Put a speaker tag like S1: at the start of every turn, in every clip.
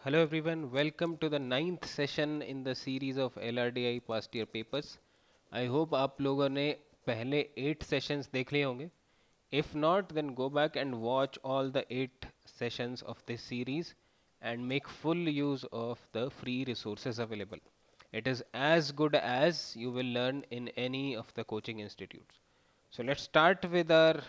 S1: Hello everyone, welcome to the ninth session in the series of LRDI past year papers. I hope आप लोगों ने पहले 8 sessions देख लिए होंगे. If not, then go back and watch all the 8 sessions of this series and make full use of the free resources available. It is as good as you will learn in any of the coaching institutes. So let's start with our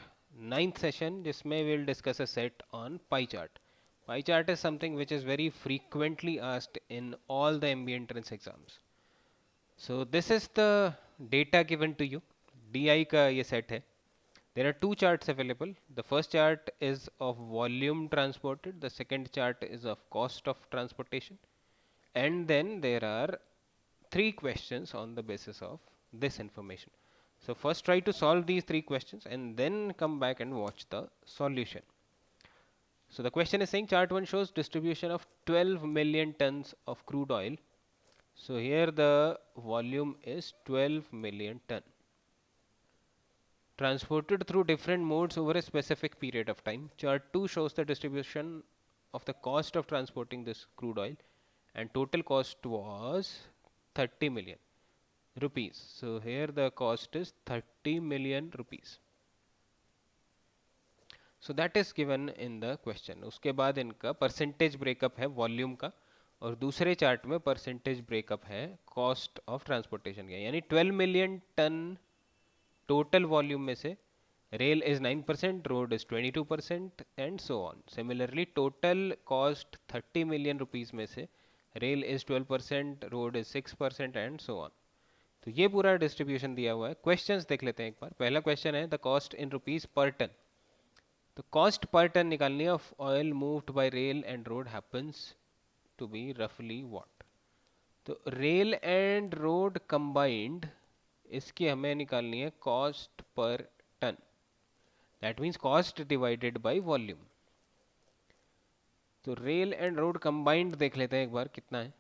S1: ninth session जिसमें we'll discuss a set on pie chart. Pie chart is something which is very frequently asked in all the MBA entrance exams. So this is the data given to you. DI का ये set है. There are two charts available. The first chart is of volume transported. The second chart is of cost of transportation. And then there are three questions on the basis of this information. So first try to solve these three questions and then come back and watch the solution. So the question is saying chart 1 shows distribution of 12 million tons of crude oil. So here the volume is 12 million ton transported through different modes over a specific period of time. Chart 2 shows the distribution of the cost of transporting this crude oil, and total cost was 30 million rupees. So here the cost is 30 million rupees. So that is given in the question. उसके बाद इनका percentage breakup है volume का, और दूसरे chart में percentage breakup है cost of transportation का. यानी 12 मिलियन टन टोटल वॉल्यूम में से rail is 9%, road is 22% and so on. Similarly total cost 30 million rupees में से rail is 12%, road is 6% and so on. तो ये पूरा डिस्ट्रीब्यूशन दिया हुआ है. क्वेश्चंस देख लेते हैं एक बार. पहला क्वेश्चन है the cost in rupees per ton. तो कॉस्ट पर टन निकालनी है of oil moved by rail and road happens to be रफली व्हाट. तो रेल एंड रोड कंबाइंड इसकी हमें निकालनी है cost per ton. That means cost divided by volume. तो रेल एंड रोड कंबाइंड देख लेते हैं एक बार कितना है.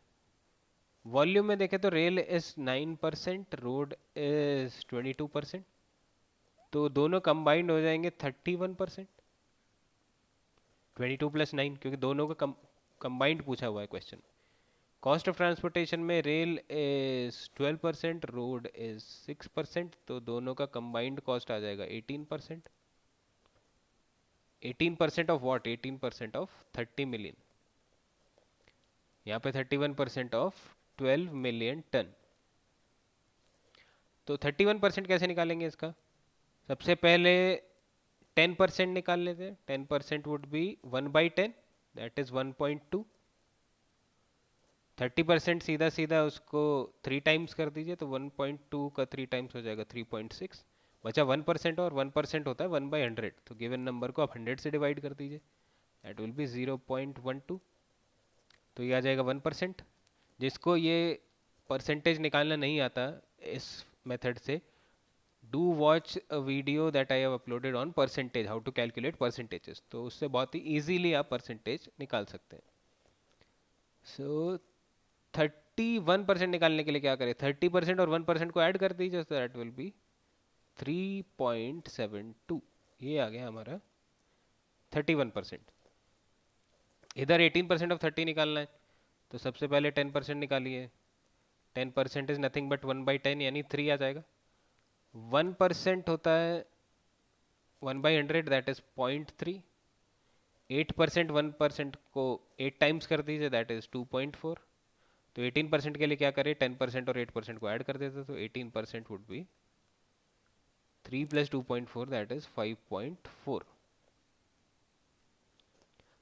S1: वॉल्यूम में देखें तो रेल इज 9%, रोड इज 22%. तो दोनों कंबाइंड हो जाएंगे 31%. 22 प्लस 9, क्योंकि दोनों का कंबाइंड पूछा हुआ है क्वेश्चन. कॉस्ट ऑफ ट्रांसपोर्टेशन में रेल इज 12%, रोड इज 6%. तो दोनों का कंबाइंड कॉस्ट आ जाएगा 18%. 18% ऑफ व्हाट? 18% of 30 million. यहाँ पे 31% ऑफ 12 मिलियन टन. तो 31% कैसे निकालेंगे इसका? सबसे पहले 10% निकाल लेते हैं. 10% वुड बी 1/10, दैट इज 1.2. 30% सीधा सीधा उसको 3 टाइम्स कर दीजिए, तो 1.2 का 3 टाइम्स हो जाएगा 3.6. बचा 1%, और 1% होता है 1/100. तो गिवन नंबर को आप 100 से डिवाइड कर दीजिए, दैट विल बी 0.12. तो ये आ जाएगा 1%. जिसको ये परसेंटेज निकालना नहीं आता इस मेथड से, do watch a video that I have uploaded on percentage, how to calculate percentages. तो उससे बहुत ही ईजीली आप परसेंटेज निकाल सकते हैं. सो 31% निकालने के लिए क्या करें? 30% और 1% को ऐड कर दीजिए, तो दैट विल बी 3.72. ये आ गया हमारा 31%. इधर 18% ऑफ 30 निकालना है, तो सबसे पहले 10% निकालिए. 10% इज नथिंग बट 1/10, यानी 3 आ जाएगा. 1% होता है 1/100, दैट इज 0.3. 8% 1% को 8 टाइम्स कर दीजिए, दैट इज 2.4. तो 18% के लिए क्या करें? 10% और 8% को ऐड कर देते, तो 18% would be 3 plus 2.4, that is 5.4.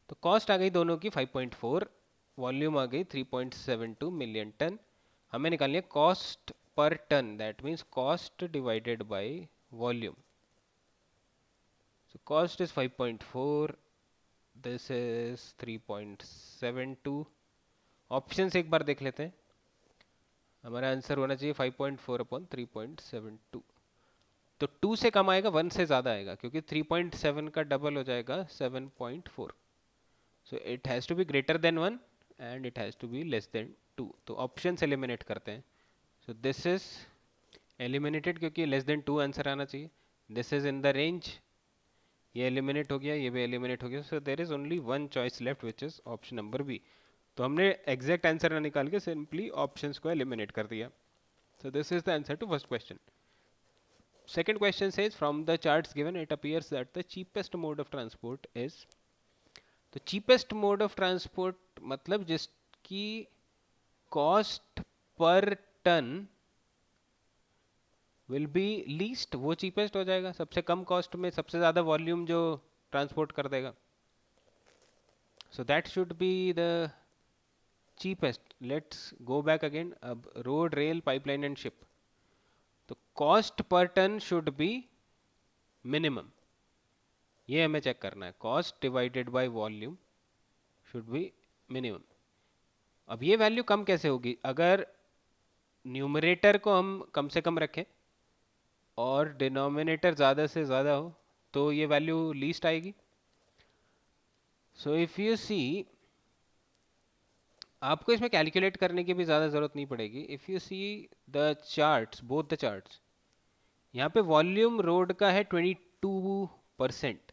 S1: तो कॉस्ट आ गई दोनों की 5.4, वॉल्यूम आ गई 3.72 मिलियन टन. हमें निकालनी है cost per ton, that means cost divided by volume. So cost is 5.4, this is 3.72. Options एक बार देख लेते हैं. हमारा आंसर होना चाहिए 5.4 अपॉन 3.72. तो 2 से कम आएगा, 1 से ज़्यादा आएगा, क्योंकि 3.7 का डबल हो जाएगा 7.4. So it has to be greater than 1 and it has to be less than 2. तो ऑप्शंस एलिमिनेट करते हैं. सो दिस इज एलिमिनेटेड, क्योंकि लेस देन 2 आंसर आना चाहिए. This is in the range, ये एलिमिनेट हो गया, ये भी एलिमिनेट हो गया. So there is only one choice left, which is option number B. तो हमने एग्जैक्ट आंसर ना निकाल के सिंपली ऑप्शंस को एलिमिनेट कर दिया. So this is the answer to first question. Second question says from the charts given it appears that the cheapest mode of transport is. तो cheapest mode of transport मतलब जिसकी cost per ton will be least, वो cheapest हो जाएगा. सबसे कम cost में सबसे ज़्यादा volume जो transport कर देगा. So that should be the cheapest. Let's go back again. अब road, rail, pipeline and ship. तो cost per ton should be minimum. ये हमें चेक करना है. Cost divided by volume should be minimum. अब ये वैल्यू कम कैसे होगी? अगर न्यूमरेटर को हम कम से कम रखें और डिनोमिनेटर ज़्यादा से ज़्यादा हो तो ये वैल्यू लीस्ट आएगी. सो इफ़ यू सी, आपको इसमें कैलकुलेट करने की भी ज़्यादा ज़रूरत नहीं पड़ेगी. If you see the charts, both the charts, यहाँ पे वॉल्यूम रोड का है 22%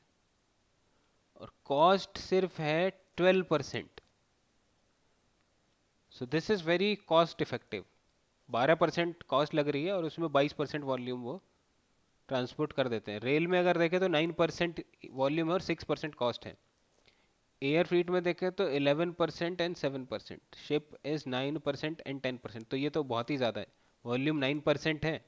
S1: और कॉस्ट सिर्फ है 12%. So this is very cost effective. 12% cost लग रही है और उसमें 22% वॉल्यूम वो ट्रांसपोर्ट कर देते हैं. रेल में अगर देखें तो 9% वॉल्यूम है और 6% कॉस्ट है. एयर फ्लीट में देखें तो 11% एंड 7%. Ship is 9% and 10%. तो ये तो बहुत ही ज़्यादा है. वॉल्यूम 9% है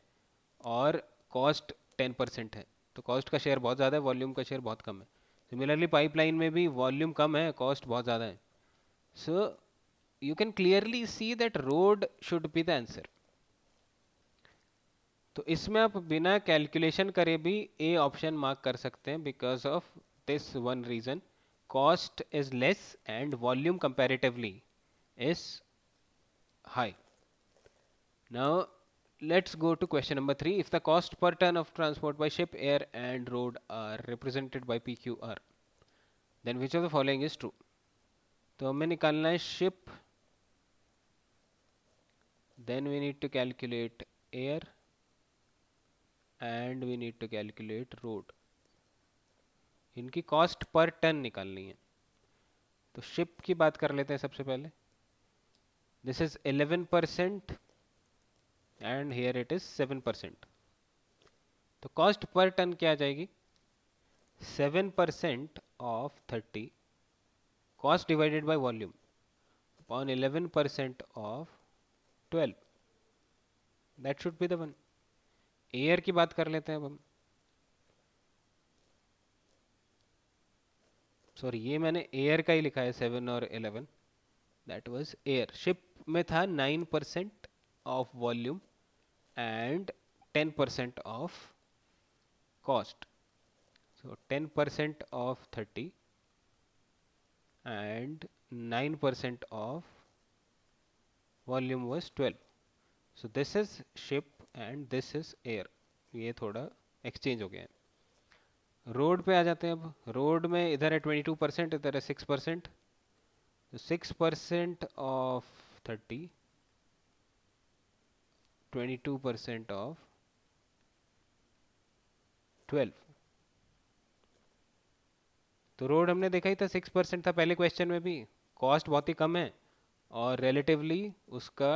S1: और कॉस्ट 10% है. तो कॉस्ट का शेयर बहुत ज़्यादा है, वॉल्यूम का शेयर बहुत कम है. सिमिलरली पाइपलाइन में भी वॉल्यूम कम है, कॉस्ट बहुत ज़्यादा है. So you can clearly see that road should be the answer. तो इसमें आप बिना कैलकुलेशन करे भी ए ऑप्शन मार्क कर सकते हैं because of this one reason. Cost is less and volume comparatively is high. Now let's go to question number 3. If the cost per ton of transport by ship, air and road are represented by PQR, then which of the following is true? तो हमें निकालना है ship, then we need to calculate air and we need to calculate road. इनकी cost per ton निकालनी है. तो ship की बात कर लेते हैं सबसे पहले. This is 11% and here it is 7%. तो कॉस्ट पर टन क्या आ जाएगी? 7% of 30 cost divided by volume upon 11% of 12. That should be the one. Air की बात कर लेते हैं अब हम. सॉरी, ये मैंने एयर का ही लिखा है 7 और 11. That was air. शिप में था 9% of volume and 10% of cost. So 10% of 30 and 9% of volume was 12. So this is ship and this is air. ये थोड़ा एक्सचेंज हो गया है. रोड पे आ जाते हैं अब. रोड में इधर है 22%, इधर है 6%. तो 6% ऑफ 30, 22% ऑफ 12. तो रोड हमने देखा ही था 6% था पहले क्वेश्चन में भी. कॉस्ट बहुत ही कम है और रिलेटिवली उसका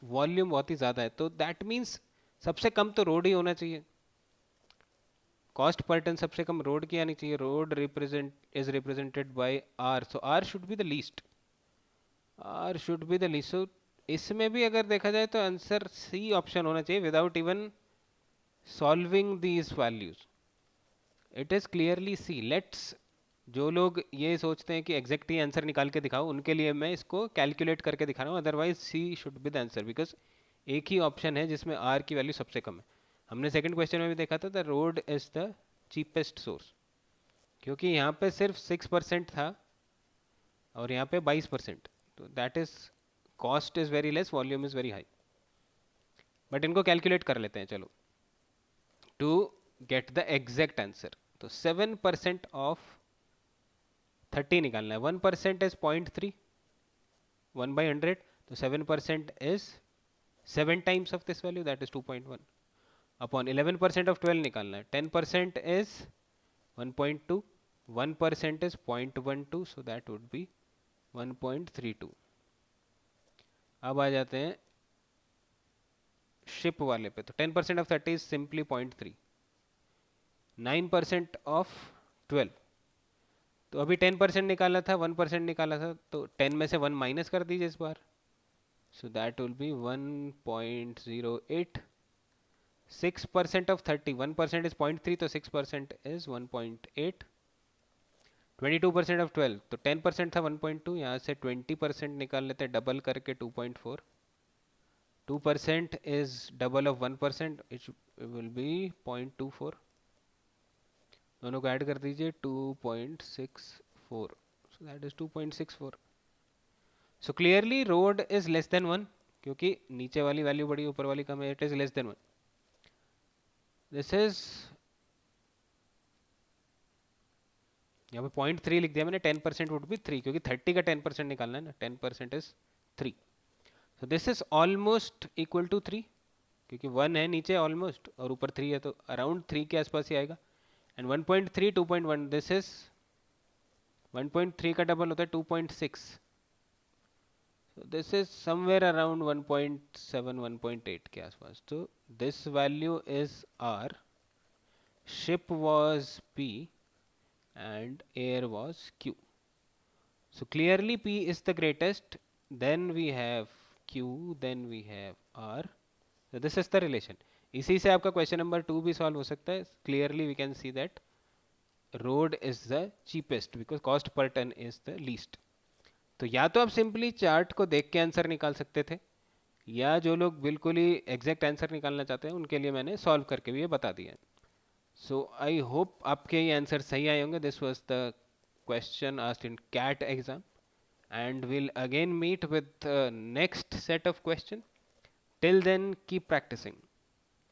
S1: वॉल्यूम बहुत ही ज़्यादा है. तो दैट मीन्स सबसे कम तो रोड ही होना चाहिए. कॉस्ट पर टन सबसे कम रोड की आनी चाहिए. Rod is represented by R. So R should be the least. R should be the least. So इसमें भी अगर देखा जाए तो आंसर सी ऑप्शन होना चाहिए without even solving these values. It is clearly see. Let's, जो लोग ये सोचते हैं कि एग्जैक्ट ही आंसर निकाल के दिखाओ, उनके लिए मैं इसको कैलकुलेट करके दिखा रहा हूँ. Otherwise C should be the answer because एक ही ऑप्शन है जिसमें आर की वैल्यू सबसे कम है. हमने सेकंड क्वेश्चन में भी देखा था the road is the cheapest source, क्योंकि यहाँ पे सिर्फ 6% था और यहाँ पे 22%. तो that is cost is very less, volume is very high. But इनको कैलकुलेट कर लेते हैं चलो to get the exact answer. तो 7% ऑफ 30 निकालना है. 1% इज 0.3, 1/100. तो 7% is 7 times of this value, that is 2.1 upon 11% of 12 निकालना है. 10% is 1.2, 1% is 0.12, so that would be 1.32। अब आ जाते हैं शिप वाले पे, तो 10% ऑफ 30 इज सिंपली 0.3। 9% ऑफ 12, तो अभी 10% निकाला था, 1% निकाला था, तो 10 में से 1 माइनस कर दीजिए इस बार। So that will be 1.08। 6% of 30, 1% is 0.3, तो 6% इज 1.8। 22% ऑफ 12, तो 10% था 1.2, यहाँ से 20% निकाल लेते हैं डबल करके 2.4। 2% is double of 1%, it will be 0.24। दोनों को ऐड कर दीजिए 2.64, so that is 2.64। So clearly road is less than 1, क्योंकि नीचे वाली वैल्यू बड़ी ऊपर वाली कम है, it is less than 1। This is, यहाँ पे 0.3 लिख दिया मैंने, 10% वुड बी 3, क्योंकि 30 का 10% निकालना है ना, 10% is 3। So this is almost equal to 3, क्योंकि 1 है नीचे ऑलमोस्ट और ऊपर 3 है, तो अराउंड 3 के आसपास ही आएगा। एंड 1.3 2.1, दिस इज 1.3 का डबल होता है 2.6, so this is somewhere around 1.7 1.8 के आसपास। तो this value is R, ship was P and air was Q। so clearly P is the greatest, then we have Q, then we have R, so this is the relation। इसी से आपका question number 2 भी solve हो सकता है। Clearly we can see that road is the cheapest because cost per ton is the least. तो या तो आप सिंपली चार्ट को देख के आंसर निकाल सकते थे, या जो लोग बिल्कुल ही एग्जैक्ट आंसर निकालना चाहते हैं उनके लिए मैंने सॉल्व करके भी ये बता दिया। सो आई होप आपके ये आंसर सही आए होंगे। This was the question asked in CAT exam, and we'll again meet with next set of question. Till then, keep practicing.